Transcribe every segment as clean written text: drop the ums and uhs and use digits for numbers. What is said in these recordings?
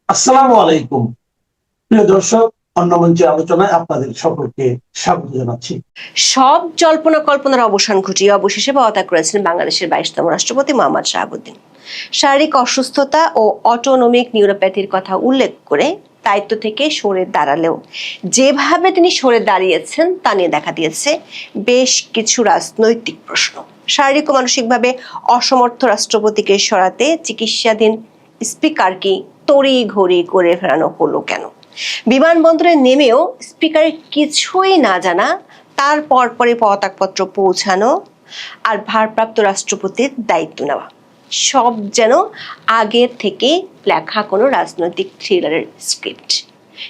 আসসালামু আলাইকুম প্রিয় দর্শক, অন্য মঞ্চে আলোচনায় আপনাদের সকলকে স্বাগত জানাচ্ছি। সব জল্পনা কল্পনার অবসান ঘটিয়ে অবশেষে পদত্যাগ করেছেন বাংলাদেশের 22তম রাষ্ট্রপতি মোহাম্মদ শাহাবুদ্দিন। শারীরিক অসুস্থতা ও অটোনমিক নিউরোপ্যাথির কথা উল্লেখ করে দায়িত্ব থেকে সরে দাঁড়ালেও যেভাবে তিনি সরে দাঁড়িয়েছেন তা নিয়ে দেখা দিয়েছে বেশ কিছু রাজনৈতিক প্রশ্ন। শারীরিক ও মানসিকভাবে অসমর্থ রাষ্ট্রপতিকে সরাতে চিকিৎসাধীন স্পিকার কি তড়ি ঘড়ি করে ফেরানো হলো কেন? বিমানবন্দরে নেমেও স্পিকারের কিছুই না জানা, তার পরপরে পদত্যাগপত্র পৌঁছানো আর ভারপ্রাপ্ত রাষ্ট্রপতির দায়িত্ব নেওয়া, সব যেন আগের থেকে লেখা কোনো রাজনৈতিক থ্রিলারের স্ক্রিপ্ট।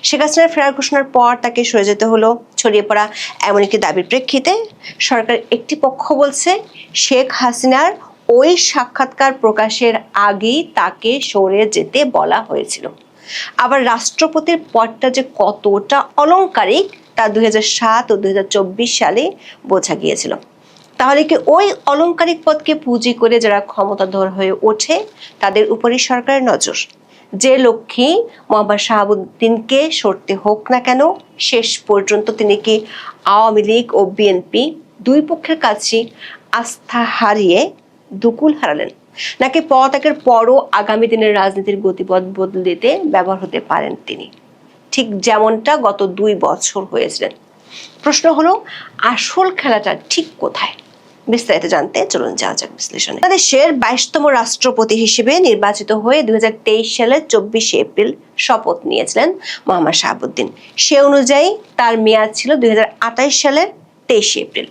শেখ হাসিনার ফেরার ঘোষণার পর তাকে সরে যেতে হলো ছড়িয়ে পড়া এমন একটি দাবির প্রেক্ষিতে সরকার একটি পক্ষ বলছে শেখ হাসিনার ওই সাক্ষাৎকার প্রকাশের আগেই তাকে সরে যেতে বলা হয়েছিল। আবার রাষ্ট্রপতির পদটা যে কতটা অলংকারিক তা 2007 ও 2024 সালে বোঝা গিয়েছিল। তাহলে কি ওই অলংকারিক পদকে পুঁজি করে যারা ক্ষমতাধর হয়ে ওঠে তাদের উপরই সরকারের নজর? যে লক্ষ্যে মোহাম্মদ শাহাবুদ্দিনকে সরতে হোক না কেন, শেষ পর্যন্ত তিনি কি আওয়ামী লীগ ও বিএনপি দুই পক্ষের কাছে আস্থা হারিয়ে দুকুল হারালেন, নাকি পদত্যাগের পরও আগামী দিনের রাজনীতির গতিপথ বদলে দিতে ব্যবহার হতে পারেন তিনি, ঠিক যেমনটা গত 2 বছর হয়েছিলেন? প্রশ্ন হলো, আসল খেলাটা ঠিক কোথায়? বিস্তারিত জানতে চলুন যাওয়া যাক বিশ্লেষণে। বাংলাদেশের 22তম রাষ্ট্রপতি হিসেবে নির্বাচিত হয়ে 2023 সালের 24 এপ্রিল শপথ নিয়েছিলেন মোহাম্মদ শাহাবুদ্দিন। সে অনুযায়ী তার মেয়াদ ছিল 2028 সালের 23 এপ্রিল।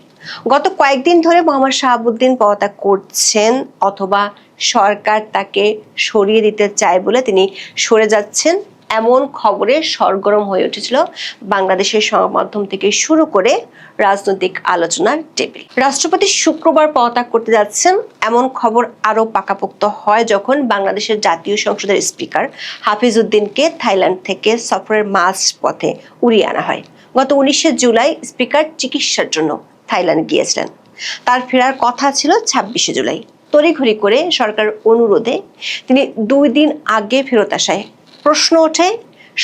গত কয়েকদিন ধরে মোহাম্মদ শাহাবুদ্দিন পদত্যাগ করছেন অথবা সরকার তাকে সরিয়ে দিতে চায় বলে তিনি সরে যাচ্ছেন, এমন খবরে সরগরম হয়ে উঠেছিল বাংলাদেশের সংবাদ মাধ্যম থেকে শুরু করে রাজনৈতিক আলোচনার টেবিল। রাষ্ট্রপতি শুক্রবার পদত্যাগ করতে যাচ্ছেন এমন খবর আরো পাকাপোক্ত হয় যখন বাংলাদেশের জাতীয় সংসদের স্পিকার হাফিজ উদ্দিনকে থাইল্যান্ড থেকে সফরের মাঝ পথে উড়িয়ে আনা হয়। গত 19 জুলাই স্পিকার চিকিৎসার জন্য থাইল্যান্ড গিয়েছিলেন। তার ফেরার কথা ছিল 26 জুলাই। তড়িঘড়ি করে সরকার অনুরোধে তিনি 2 দিন আগে ফেরত আসায় প্রশ্ন ওঠে,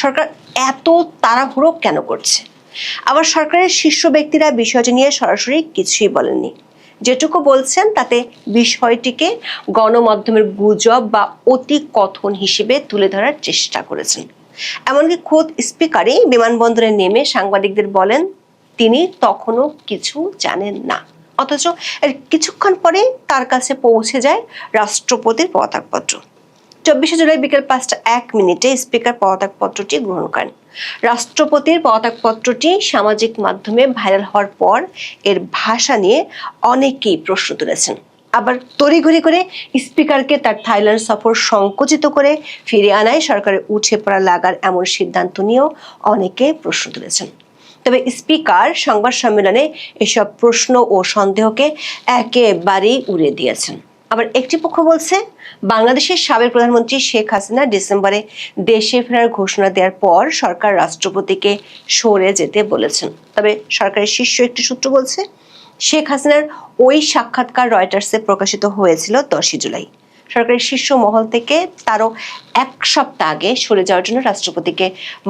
সরকার এত তাড়াহুড়ো কেন করছে? আবার সরকারের শীর্ষ ব্যক্তিরা বিষয়টি নিয়ে সরাসরি কিছুই বলেননি। যেটুকু বলছেন তাতে বিষয়টিকে গণমাধ্যমের গুজব বা অতি কথন হিসেবে তুলে ধরার চেষ্টা করেছেন। এমনকি খোদ স্পিকারই বিমানবন্দরে নেমে সাংবাদিকদের বলেন তিনি তখনও কিছু জানেন না, অথচ এর কিছুক্ষণ পরে তার কাছে পৌঁছে যায় রাষ্ট্রপতির পদত্যাগপত্র। 24 জুলাই বিকেল 5:01 স্পিকার পদত্যাগপত্রটি গ্রহণ করেন। রাষ্ট্রপতির পদত্যাগপত্রটি সামাজিক মাধ্যমে ভাইরাল হওয়ার পর এর ভাষা নিয়ে অনেকেই প্রশ্ন তুলেছেন। আবার তড়িঘড়ি করে স্পিকারকে তার থাইল্যান্ড সফর সংকুচিত করে ফিরে আনায় সরকারের উঠে পড়া লাগার এমন সিদ্ধান্ত নিয়েও অনেকে প্রশ্ন তুলেছেন। তবে স্পিকার সংবাদ সম্মেলনে এসব প্রশ্ন ও সন্দেহকে একেবারেই উড়িয়ে দিয়েছেন। আবার একটি পক্ষ বলছে বাংলাদেশের সাবেক প্রধানমন্ত্রী শেখ হাসিনা ডিসেম্বরে দেশে ফেরার ঘোষণা দেওয়ার পর সরকার রাষ্ট্রপতিকে সরে যেতে বলেছেন। তবে সরকারের শীর্ষ একটি সূত্র বলছে শেখ হাসিনার ওই সাক্ষাৎকার রয়টার্সে প্রকাশিত হয়েছিল 10 জুলাই। সরকারের শীর্ষ মহল থেকে তারও 1 সপ্তাহ আগে সরে যাওয়ার জন্য রাষ্ট্রপতিকে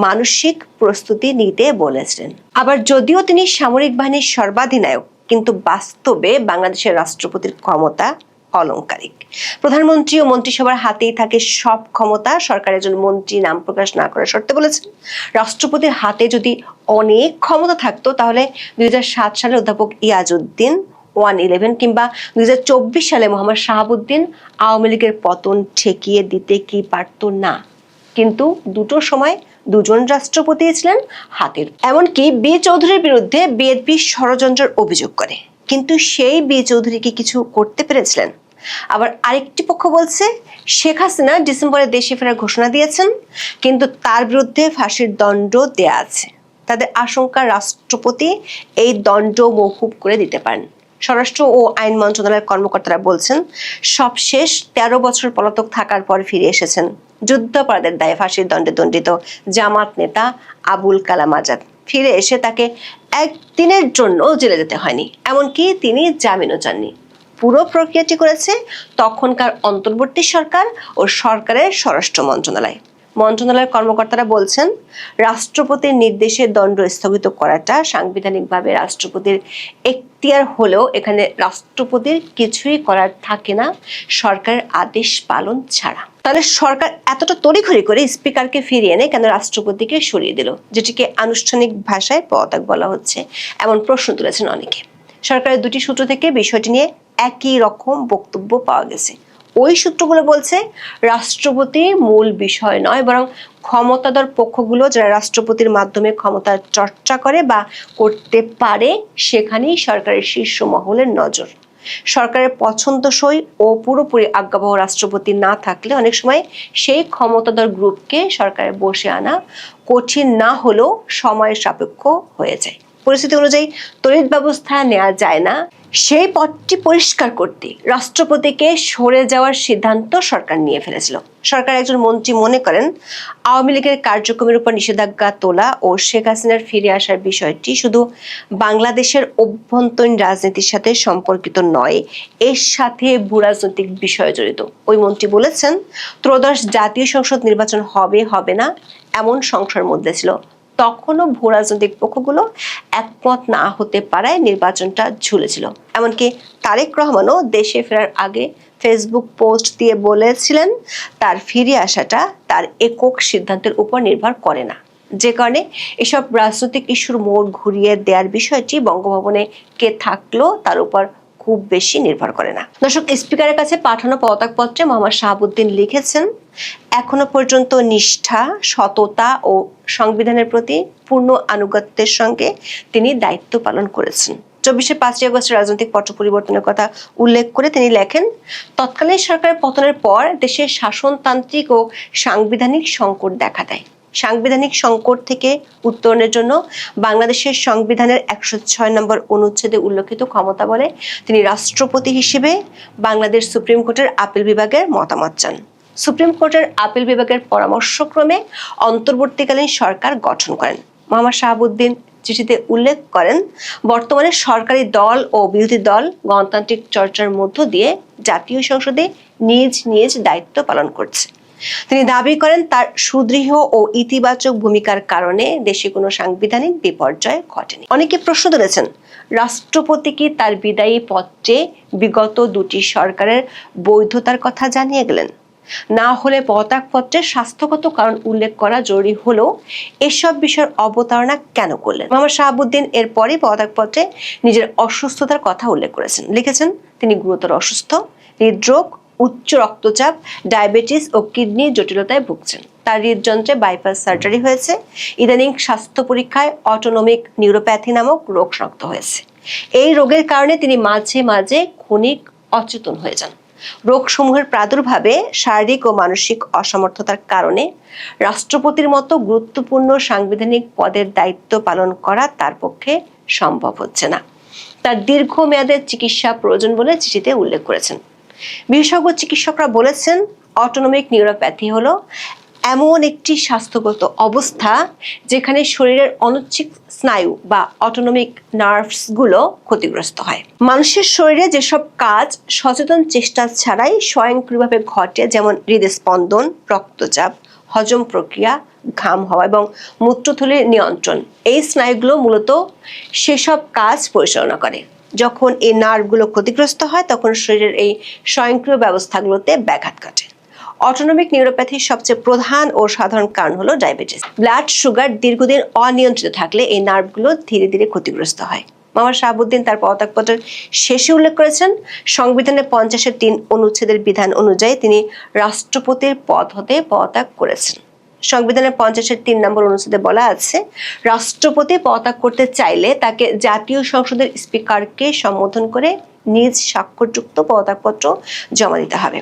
মানসিক প্রস্তুতি নিতে বলেছিলেন। আবার যদিও তিনি সামরিক বাহিনীর সর্বাধিনায়ক, কিন্তু বাস্তবে বাংলাদেশের রাষ্ট্রপতির ক্ষমতা অলংকারিক। প্রধানমন্ত্রী ও মন্ত্রিসভার হাতেই থাকে সব ক্ষমতা। সরকারের একজন মন্ত্রী নাম প্রকাশ না করার শর্তে বলেছেন, রাষ্ট্রপতির হাতে যদি অনেক ক্ষমতা থাকতো তাহলে 2007 সালে অধ্যাপক ইয়াজউদ্দিন 111 কিংবা 2024 সালে মোহাম্মদ শাহাবুদ্দিন আওয়ামী লীগের পতন ঠেকিয়ে দিতে কি পারত না? কিন্তু দুটো সময় দুজন রাষ্ট্রপতি ছিলেন হাতের। এমনকি বি চৌধুরীর বিরুদ্ধে বিএনপি ষড়যন্ত্রের অভিযোগ করে, কিন্তু সেই বি চৌধুরী কি কিছু করতে পেরেছিলেন? আবার আরেকটি পক্ষ বলছে শেখ হাসিনা ডিসেম্বরে দেশে ফেরার ঘোষণা দিয়েছেন, কিন্তু তার বিরুদ্ধে ফাঁসির দণ্ড দেয়া আছে। তাদের আশঙ্কা রাষ্ট্রপতি এই দণ্ড মওকুফ করে দিতে পারেন। স্বরাষ্ট্র ও আইন মন্ত্রণালয়ের কর্মকর্তারা বলছেন সবশেষ 13 বছর পলাতক থাকার পর ফিরে এসেছেন যুদ্ধাপরাধের দায়ে ফাঁসির দণ্ডে দণ্ডিত জামাত নেতা আবুল কালাম আজাদ। ফিরে এসে তাকে একদিনের জন্য জেলে যেতে হয়নি, এমনকি তিনি জামিনও চাননি। পুরো প্রক্রিয়াটি করেছে তখনকার অন্তর্বর্তী সরকার ও সরকারের স্বরাষ্ট্র মন্ত্রণালয়। মন্ত্রণালয়ের কর্মকর্তারা বলছেন, রাষ্ট্রপতির নির্দেশে দণ্ড স্থগিত করাটা সাংবিধানিকভাবে রাষ্ট্রপতির এখতিয়ার হলেও এখানে রাষ্ট্রপতির কিছুই করার থাকে না সরকারের আদেশ পালন ছাড়া। তাহলে সরকার এতটা তড়িঘড়ি করে স্পিকারকে ফিরিয়ে এনে কেন রাষ্ট্রপতিকে সরিয়ে দিল, যেটিকে আনুষ্ঠানিক ভাষায় পদত্যাগ বলা হচ্ছে, এমন প্রশ্ন তুলেছেন অনেকে। সরকারের দুটি সূত্র থেকে বিষয়টি নিয়ে একই রকম বক্তব্য পাওয়া গেছে। ওই সূত্রগুলো বলছে, রাষ্ট্রপতি মূল বিষয় নয়, বরং ক্ষমতাধর পক্ষগুলো যারা রাষ্ট্রপতির মাধ্যমে ক্ষমতার চর্চা করে বা করতে পারে সেখানেই সরকারের শীর্ষ মহলের নজর। সরকারের পছন্দসই ও পুরোপুরি আজ্ঞাবহ রাষ্ট্রপতি না থাকলে অনেক সময় সেই ক্ষমতাধর গ্রুপকে সরকারে বসে আনা কঠিন না হলেও সময় সাপেক্ষ হয়ে যায়। পরিস্থিতি অনুযায়ী তড়িৎ ব্যবস্থা নেওয়া যায় না, সেই পথটি পরিষ্কার করতে রাষ্ট্রপতিকে সরে যাওয়ার সিদ্ধান্ত সরকার নিয়ে ফেলেছিল। সরকার একজন মন্ত্রী মনে করেন, আওয়ামী লীগের কার্যক্রমের উপর নিষেধাজ্ঞা তোলা ও শেখ হাসিনার ফিরে আসার বিষয়টি শুধু বাংলাদেশের অভ্যন্তরীণ রাজনীতির সাথে সম্পর্কিত নয়, এর সাথে ভূরাজনৈতিক বিষয় জড়িত। ওই মন্ত্রী বলেছেন, ত্রয়োদশ জাতীয় সংসদ নির্বাচন হবে হবে না এমন সংশয়ের মধ্যে ছিল। তখনও ভূরাজনৈতিক পক্ষগুলো একমত না হতে পারায় নির্বাচনটা ঝুলেছিল। এমনকি তারেক রহমানও দেশে ফেরার আগে ফেসবুক পোস্ট দিয়ে বলেছিলেন, তার ফিরে আসাটা তার একক সিদ্ধান্তের উপর নির্ভর করে না। যে কারণে এসব রাজনৈতিক ইস্যুর মোড় ঘুরিয়ে দেওয়ার বিষয়টি বঙ্গভবনে কে থাকলো তার উপর খুব বেশি নির্ভর করে না। দর্শক, স্পিকারের কাছে পাঠানো পদত্যাগপত্রে মোহাম্মদ শাহাবুদ্দিন লিখেছেন, এখনো পর্যন্ত নিষ্ঠা, সততা ও সংবিধানের প্রতি পূর্ণ আনুগত্যের সঙ্গে তিনি দায়িত্ব পালন করেছেন। 24 5 আগস্টের রাজনৈতিক পট পরিবর্তনের কথা উল্লেখ করে তিনি লেখেন, তৎকালীন সরকারের পতনের পর দেশে শাসনতান্ত্রিক ও সাংবিধানিক সংকট দেখা দেয়। সাংবিধানিক সংকট থেকে উত্তরণের জন্য বাংলাদেশের সংবিধানের 106 নম্বর অনুচ্ছেদে উল্লেখিত ক্ষমতা বলে তিনি রাষ্ট্রপতি হিসেবে বাংলাদেশ সুপ্রিম কোর্টের আপিল বিভাগের মতামত চান। সুপ্রিম কোর্টের আপিল বিভাগের পরামর্শক্রমে অন্তর্বর্তীকালীন সরকার গঠন করেন। মোহাম্মদ শাহাবুদ্দিন চিঠিতে উল্লেখ করেন, বর্তমানে সরকারি দল ও বিরোধী দল গণতান্ত্রিক চর্চার মধ্য দিয়ে জাতীয় সংসদে নিজ নিজ দায়িত্ব পালন করছে। তিনি দাবি করেন, তার সুদৃঢ় ও ইতিবাচক ভূমিকার কারণে দেশে কোনো সাংবিধানিক বিপর্যয় ঘটেনি। অনেকে প্রশ্ন তুলেছেন, রাষ্ট্রপতি কি তার বিদায়ী পত্রে বিগত দুটি সরকারের বৈধতার কথা জানিয়ে গেলেন? না হলে পদত্যাগপত্রে স্বাস্থ্যগত কারণ উল্লেখ করা জরুরি হলেও এসব বিষয়ের অবতারণা কেন করলেন? মোহাম্মদ শাহাবুদ্দিন এরপরই পদত্যাগপত্রে নিজের অসুস্থতার কথা উল্লেখ করেছেন। লিখেছেন, তিনি গুরুতর অসুস্থ, হৃদরোগ, উচ্চ রক্তচাপ, ডায়াবেটিস ও কিডনি জটিলতায় ভুগছেন। তার হৃদযন্ত্রে বাইপাস সার্জারি হয়েছে। ইদানিং স্বাস্থ্য পরীক্ষায় অটোনমিক নিউরোপ্যাথি নামক রোগ শনাক্ত হয়েছে। এই রোগের কারণে তিনি মাঝে মাঝে ক্ষণিক অচেতন হয়ে যান। রোগসমূহের প্রাদুর্ভাবে শারীরিক ও মানসিক অসমর্থতার কারণে রাষ্ট্রপতির মতো গুরুত্বপূর্ণ সাংবিধানিক পদের দায়িত্ব পালন করা তার পক্ষে সম্ভব হচ্ছে না। তার দীর্ঘমেয়াদের চিকিৎসা প্রয়োজন বলে চিঠিতে উল্লেখ করেছেন। বিশেষজ্ঞ চিকিৎসকরা বলেছেন, অটোনমিক নিউরোপ্যাথি হলো এমন একটি স্বাস্থ্যগত অবস্থা যেখানে শরীরের অনৈচ্ছিক স্নায়ু বা অটোনমিক নার্ভস গুলো ক্ষতিগ্রস্ত হয়। মানুষের শরীরে যেসব কাজ সচেতন চেষ্টা ছাড়াই স্বয়ংক্রিয়ভাবে ঘটে, যেমন হৃদস্পন্দন, রক্তচাপ, হজম প্রক্রিয়া, ঘাম হওয়া এবং মূত্রথলির নিয়ন্ত্রণ, এই স্নায়ুগুলো মূলত সেসব কাজ পরিচালনা করে। যখন এই নার্ভগুলো ক্ষতিগ্রস্ত হয় তখন শরীরের এই স্বয়ংক্রিয় ব্যবস্থাগুলোতে ব্যাঘাত ঘটে। অটোনমিক নিউরোপ্যাথির সবচেয়ে প্রধান ও সাধারণ কারণ হলো ডায়াবেটিস। ব্লাড সুগার দীর্ঘদিন অনিয়ন্ত্রিত থাকলে এই নার্ভগুলো ধীরে ধীরে ক্ষতিগ্রস্ত হয়। মোহাম্মদ শাহাবুদ্দিন তার পদত্যাগপত্রের শেষে উল্লেখ করেছেন, সংবিধানের 50-3 অনুচ্ছেদের বিধান অনুযায়ী তিনি রাষ্ট্রপতির পদ হতে পদত্যাগ করেছেন। সংবিধানের 50-3 নম্বর অনুচ্ছেদে বলা আছে, রাষ্ট্রপতি পদত্যাগ করতে চাইলে তাকে জাতীয় সংসদের স্পিকারকে সম্বোধন করে নিজ স্বাক্ষরযুক্ত পদত্যাগপত্র জমা দিতে হবে।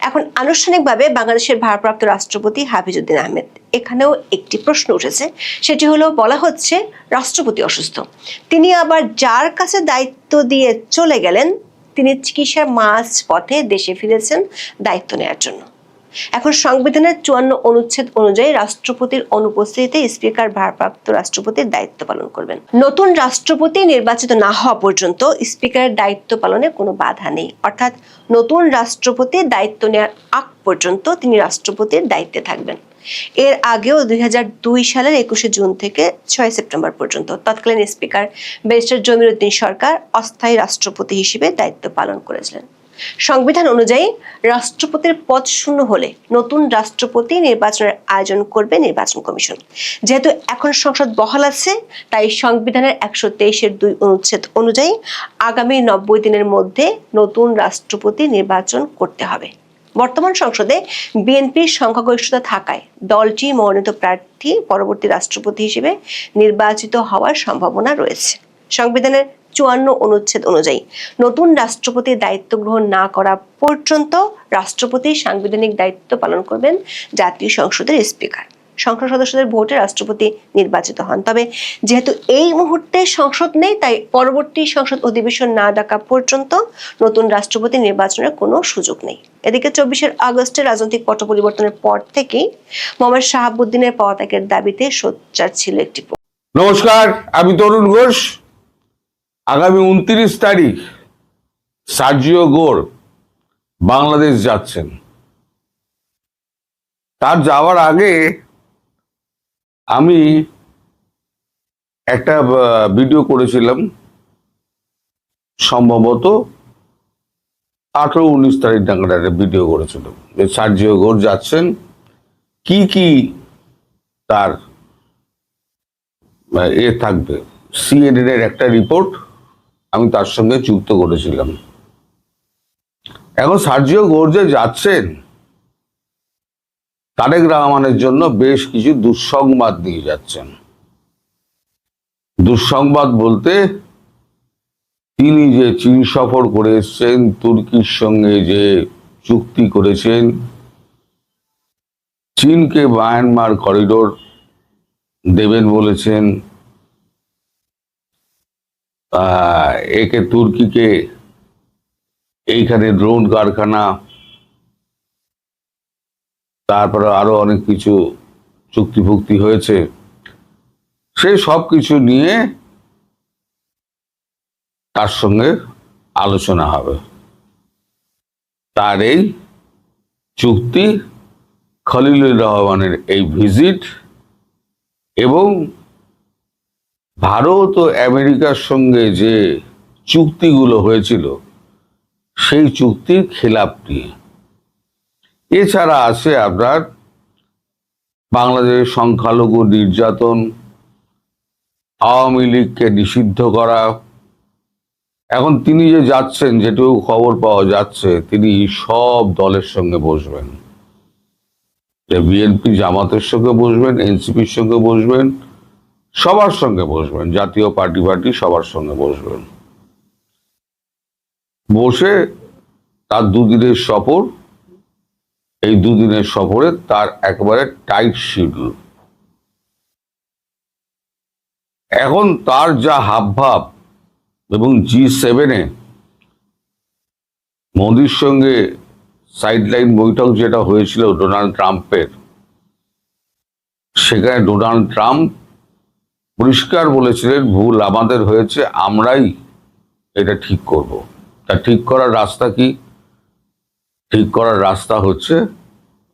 এখন আনুষ্ঠানিকভাবে বাংলাদেশের ভারপ্রাপ্ত রাষ্ট্রপতি হাফিজউদ্দিন আহমেদ, এখানেও একটি প্রশ্ন উঠেছে। সেটি হলো, বলা হচ্ছে রাষ্ট্রপতি অসুস্থ, তিনি আবার যার কাছে দায়িত্ব দিয়ে চলে গেলেন তিনি চিকিৎসার মাঝ পথে দেশে ফিরেছেন দায়িত্ব নেওয়ার জন্য। এখন সংবিধানের 54 অনুচ্ছেদ অনুযায়ী রাষ্ট্রপতির অনুপস্থিতিতে স্পিকার ভারপ্রাপ্ত রাষ্ট্রপতির দায়িত্ব পালন করবেন। নতুন রাষ্ট্রপতি নির্বাচিত না হওয়া পর্যন্ত স্পিকারের দায়িত্ব পালনে কোনো বাধা নেই, অর্থাৎ নতুন রাষ্ট্রপতি দায়িত্ব নেওয়ার আগ পর্যন্ত তিনি রাষ্ট্রপতির দায়িত্বে থাকবেন। এর আগেও 2002 সালের 21 জুন থেকে 6 সেপ্টেম্বর পর্যন্ত তৎকালীন স্পিকার ব্যারিস্টার জমির উদ্দিন সরকার অস্থায়ী রাষ্ট্রপতি হিসেবে দায়িত্ব পালন করেছিলেন। সংবিধান অনুযায়ী রাষ্ট্রপতির পদ শূন্য হলে নতুন রাষ্ট্রপতি নির্বাচনের আয়োজন করবে নির্বাচন কমিশন। যেহেতু এখন সংসদ বহাল আছে, তাই সংবিধানের 123(2) অনুচ্ছেদ অনুযায়ী আগামী 90 দিনের মধ্যে নতুন রাষ্ট্রপতি নির্বাচন করতে হবে। বর্তমান সংসদে বিএনপির সংখ্যাগরিষ্ঠতা থাকায় দলটি মনোনীত প্রার্থী পরবর্তী রাষ্ট্রপতি হিসেবে নির্বাচিত হওয়ার সম্ভাবনা রয়েছে। সংবিধানের 54 অনুচ্ছেদ অনুযায়ী নতুন রাষ্ট্রপতির দায়িত্ব গ্রহণ না করা পর্যন্ত রাষ্ট্রপতির সাংবিধানিক দায়িত্ব পালন করবেন জাতীয় সংসদের স্পিকার। সংসদ সদস্যদের ভোটে রাষ্ট্রপতি নির্বাচিত হন। তবে যেহেতু এই মুহূর্তে সংসদ নেই, তাই পরবর্তী সংসদ অধিবেশন না ডাকা পর্যন্ত নতুন রাষ্ট্রপতি নির্বাচনের কোনো সুযোগ নেই। এদিকে 24 আগস্টের রাজনৈতিক পট পরিবর্তনের পর থেকেই মোহাম্মদ শাহাবুদ্দিনের পদত্যাগের দাবিতে সোচ্চার ছিল একটি। নমস্কার, আমি তরুণ ঘোষ। আগামী 29 তারিখ সার্জিও গোর বাংলাদেশ যাচ্ছেন। তার যাওয়ার আগে আমি একটা ভিডিও করেছিলাম, সম্ভবত 18-19 তারিখ নাগাদ একটা ভিডিও করেছিলাম যে সার্জিও গোর যাচ্ছেন, কি কি তার থাকবে। CNN এর একটা রিপোর্ট আমি তার সঙ্গে যুক্ত করেছিলাম। এখন সার্জিও গোর যে যাচ্ছেন, তারেক রহমানের জন্য বেশ কিছু দুঃসংবাদ নিয়ে যাচ্ছেন। দুঃসংবাদ বলতে, তিনি যে চীন সফর করে এসছেন, তুর্কির সঙ্গে যে চুক্তি করেছেন, চীনকে মায়ানমার করিডোর দেবেন বলেছেন, একে তুর্কিকে এইখানে ড্রোন কারখানা, তারপরে আরো অনেক কিছু চুক্তি ফুক্তি হয়েছে, সেই সব কিছু নিয়ে তার সঙ্গে আলোচনা হবে। তার এই চুক্তি, খলিলুর রহমানের এই ভিজিট এবং ভারত ও আমেরিকার সঙ্গে যে চুক্তিগুলো হয়েছিল সেই চুক্তির খেলাপ নিয়ে। এছাড়া আছে আপনার বাংলাদেশের সংখ্যালঘু নির্যাতন, আওয়ামী লীগকে নিষিদ্ধ করা। এখন তিনি যে যাচ্ছেন, যেটুকু খবর পাওয়া যাচ্ছে, তিনি সব দলের সঙ্গে বসবেন। বিএনপি জামাতের সঙ্গে বসবেন, এনসিপির সঙ্গে বসবেন, সবার সঙ্গে বসবেন, জাতীয় পার্টি সবার সঙ্গে বসবেন। বসে তার দুদিনের সফর, এই দুদিনের সফরে তার একেবারে টাইট শিডিউল। এখন তার যা হাবভাব এবং G7-এ মোদির সঙ্গে সাইডলাইন বৈঠক যেটা হয়েছিল ডোনাল্ড ট্রাম্পের, সেখানে ডোনাল্ড ট্রাম্প পরিষ্কার বলেছিলেন, ভুল আমাদের হয়েছে, আমরাই এটা ঠিক করব। তা ঠিক করার রাস্তা কি? ঠিক করার রাস্তা হচ্ছে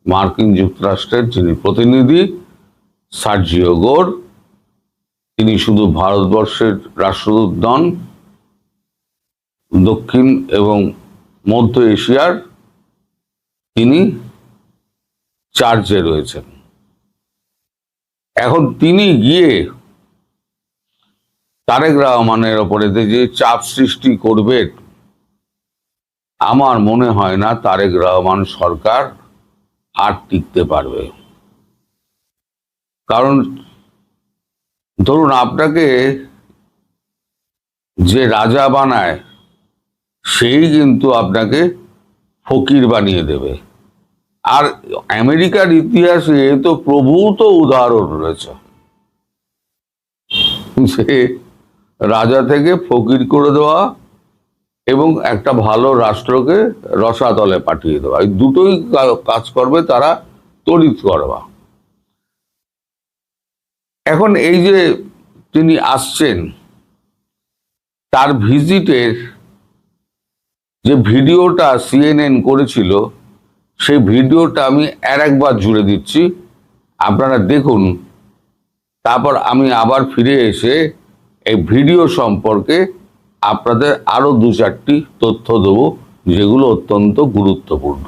মার্কিন যুক্তরাষ্ট্রের যিনি প্রতিনিধি সার্জিও গোর, তিনি শুধু ভারতবর্ষের রাষ্ট্রদূত নন, দক্ষিণ এবং মধ্য এশিয়ার তিনি চার্জে রয়েছেন। এখন তিনি গিয়ে তারেক রহমানের ওপরে যে চাপ সৃষ্টি করবেন, আমার মনে হয় না তারেক রহমান সরকার আর টিকতে পারবে। কারণ ধরুন, আপনাকে যে রাজা বানায় সেই কিন্তু আপনাকে ফকির বানিয়ে দেবে। আর আমেরিকার ইতিহাসে তো প্রভূত উদাহরণ রয়েছে, সে রাজা থেকে ফকির করে দেওয়া এবং একটা ভালো রাষ্ট্রকে রসাতলে পাঠিয়ে দেওয়া, এই দুটোই কাজ করবে তারা তড়িৎ করবা। এখন এই যে তিনি আসছেন, তার ভিজিটের যে ভিডিওটা CNN করেছিল, সেই ভিডিওটা আমি একবার জুড়ে দিচ্ছি, আপনারা দেখুন। তারপর আমি আবার ফিরে এসে এই ভিডিও সম্পর্কে আপনাদের আরো 2-4টি তথ্য দেব, যেগুলো অত্যন্ত গুরুত্বপূর্ণ।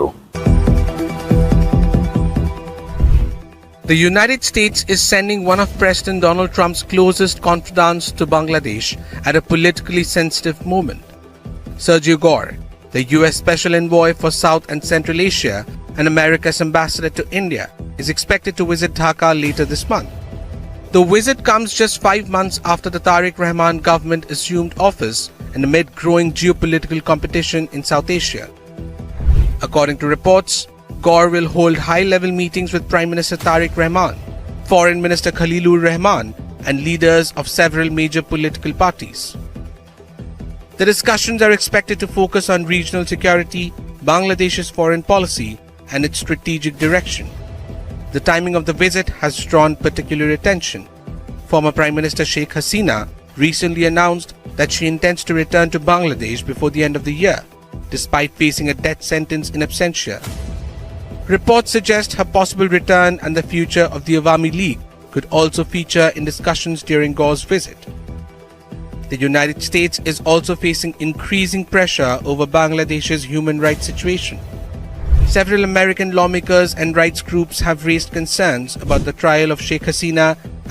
The United States is sending one of President Donald Trump's closest confidants to Bangladesh at a politically sensitive moment. Sergio Gore, the US Special Envoy for South and Central Asia and America's ambassador to India, is expected to visit Dhaka later this month. The visit comes just 5 months after the Tariq Rahman government assumed office and amid growing geopolitical competition in South Asia. According to reports, Gore will hold high-level meetings with Prime Minister Tariq Rahman, Foreign Minister Khalilur Rahman, and leaders of several major political parties. The discussions are expected to focus on regional security, Bangladesh's foreign policy, and its strategic direction. The timing of the visit has drawn particular attention. Former Prime Minister Sheikh Hasina recently announced that she intends to return to Bangladesh before the end of the year, despite facing a death sentence in absentia. Reports suggest her possible return and the future of the Awami League could also feature in discussions during Gore's visit. The United States is also facing increasing pressure over Bangladesh's human rights situation. Several American lawmakers and rights groups have raised concerns about the trial of Sheikh Hasina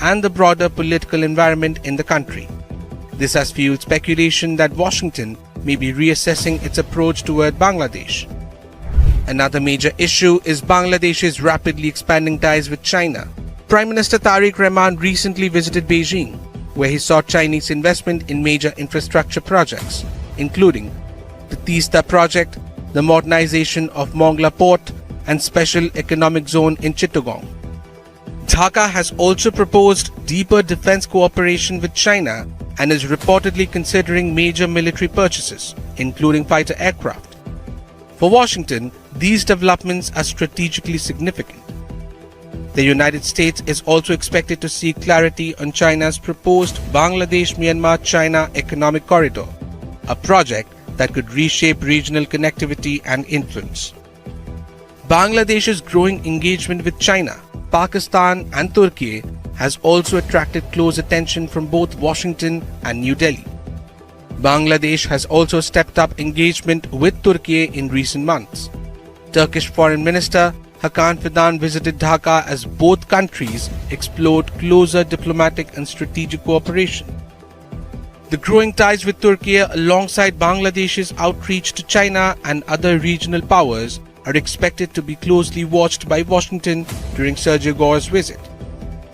and the broader political environment in the country. This has fueled speculation that Washington may be reassessing its approach toward Bangladesh. Another major issue is Bangladesh's rapidly expanding ties with China. Prime Minister Tariq Rahman recently visited Beijing, where he saw Chinese investment in major infrastructure projects, including the Teesta project, the modernization of Mongla Port, and Special Economic Zone in Chittagong. Dhaka has also proposed deeper defense cooperation with China and is reportedly considering major military purchases, including fighter aircraft. For Washington, these developments are strategically significant. The United States is also expected to seek clarity on China's proposed Bangladesh-Myanmar-China Economic Corridor, a project that could reshape regional connectivity and influence. Bangladesh's growing engagement with China, Pakistan, and Turkey has also attracted close attention from both Washington and New Delhi. Bangladesh has also stepped up engagement with Turkey in recent months. Turkish Foreign Minister Hakan Fidan visited Dhaka as both countries explored closer diplomatic and strategic cooperation. The growing ties with Turkey alongside Bangladesh's outreach to China and other regional powers are expected to be closely watched by Washington during Sergio Gore's visit.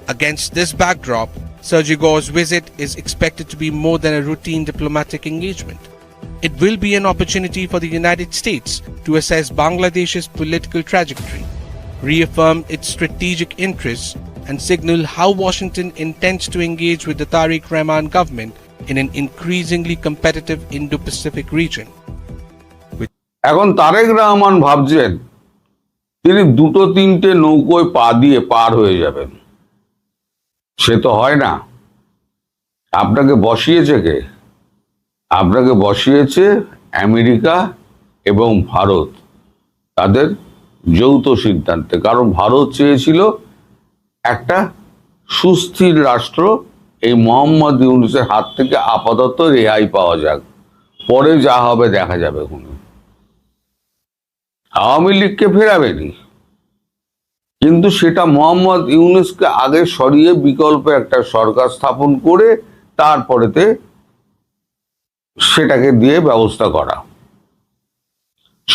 Against this backdrop, Sergio Gore's visit is expected to be more than a routine diplomatic engagement. It will be an opportunity for the United States to assess Bangladesh's political trajectory, reaffirm its strategic interests, and signal how Washington intends to engage with the Tariq Rahman government in an increasingly competitive Indo-Pacific region. এখন তারেক রহমান ভাবছেন তিনি 2-3টে নৌকোয় পা দিয়ে পার হয়ে যাবেন। সে তো হয় না। আপনাকে বসিয়েছে কে? আপনাকে বসিয়েছে আমেরিকা এবং ভারত, তাদের যৌথ সিদ্ধান্তে। কারণ ভারত চেয়েছিল একটা সুস্থির রাষ্ট্র এই মোহাম্মদ ইউনূসের হাত থেকে আপাতত রেহাই পাওয়া যাক, পরে যা হবে দেখা যাবে। আওয়ামী লীগকে ফেরাবেনি, কিন্তু সেটা মোহাম্মদ ইউনূসকে আগে সরিয়ে বিকল্প একটা সরকার স্থাপন করে তারপরেতে সেটাকে দিয়ে ব্যবস্থা করা।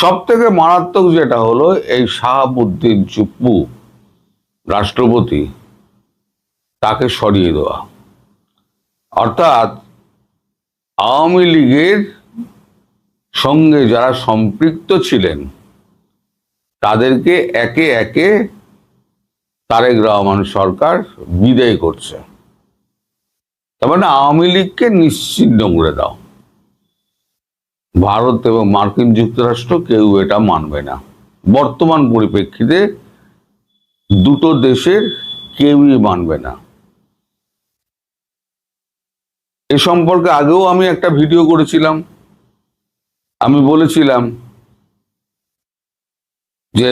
সব থেকে মারাত্মক যেটা হলো, এই শাহাবুদ্দিন চুপ্পু রাষ্ট্রপতি, তাকে সরিয়ে দেওয়া। অর্থাৎ আওয়ামী লীগের সঙ্গে যারা সম্পৃক্ত ছিলেন তাদেরকে একে একে তারেক রহমান সরকার বিদায় করছে। তার মানে আওয়ামী লীগকে নিশ্চিহ্ন করে দাও। ভারত এবং মার্কিন যুক্তরাষ্ট্র কেউ এটা মানবে না। বর্তমান পরিপ্রেক্ষিতে দুটো দেশের কেউই মানবে না। এ সম্পর্কে আগেও আমি একটা ভিডিও করেছিলাম। আমি বলেছিলাম যে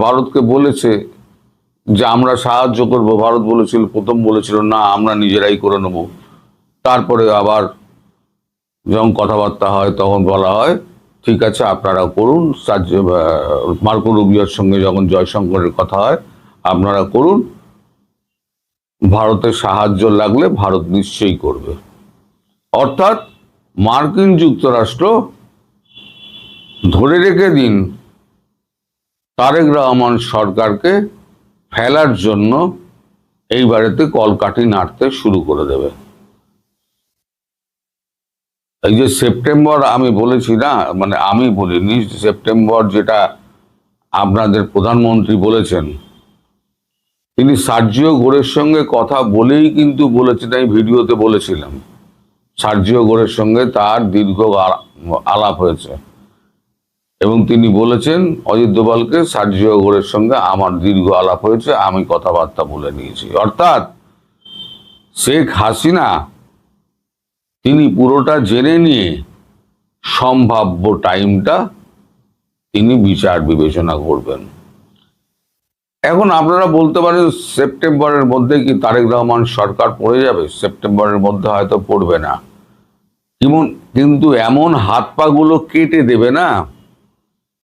ভারতকে বলেছে যে আমরা সাহায্য করব। ভারত বলেছিল, প্রথম বলেছিল না আমরা নিজেরাই করে নেব। তারপরে আবার যখন কথাবার্তা হয় তখন বলা হয় ঠিক আছে আপনারা করুন। মার্কো রুবিওর সঙ্গে যখন জয়শঙ্করের কথা হয় আপনারা করুন, ভারতের সাহায্য লাগলে ভারত নিশ্চয়ই করবে। অর্থাৎ মার্কিন যুক্তরাষ্ট্র ধরে রেখে দিন তারেক রহমান সরকারকে ফেলার জন্য এইবারেতে কলকাঠি নাড়তে শুরু করে দেবে। এই যে সেপ্টেম্বর আমি বলেছি না, মানে আমি বলিনি, সেপ্টেম্বর যেটা আপনাদের প্রধানমন্ত্রী বলেছেন, তিনি সার্জিও গোরের সঙ্গে কথা বলেই কিন্তু বলেছেন। এই ভিডিওতে বলেছিলাম সার্জিও গোরের সঙ্গে তার দীর্ঘ আলাপ হয়েছে এবং তিনি বলেছেন অজিত দোভালকে সার্জিও গোরের সঙ্গে আমার দীর্ঘ আলাপ হয়েছে, আমি কথাবার্তা বলে নিয়েছি। অর্থাৎ শেখ হাসিনা তিনি পুরোটা জেনে নিয়ে সম্ভাব্য টাইমটা তিনি বিচার বিবেচনা করবেন। এখন আপনারা বলতে পারেন সেপ্টেম্বরের মধ্যে কি তারেক রহমান সরকার পড়ে যাবে? সেপ্টেম্বরের মধ্যে হয়তো পড়বে না, কিন্তু এমন হাত পা গুলো কেটে দেবে না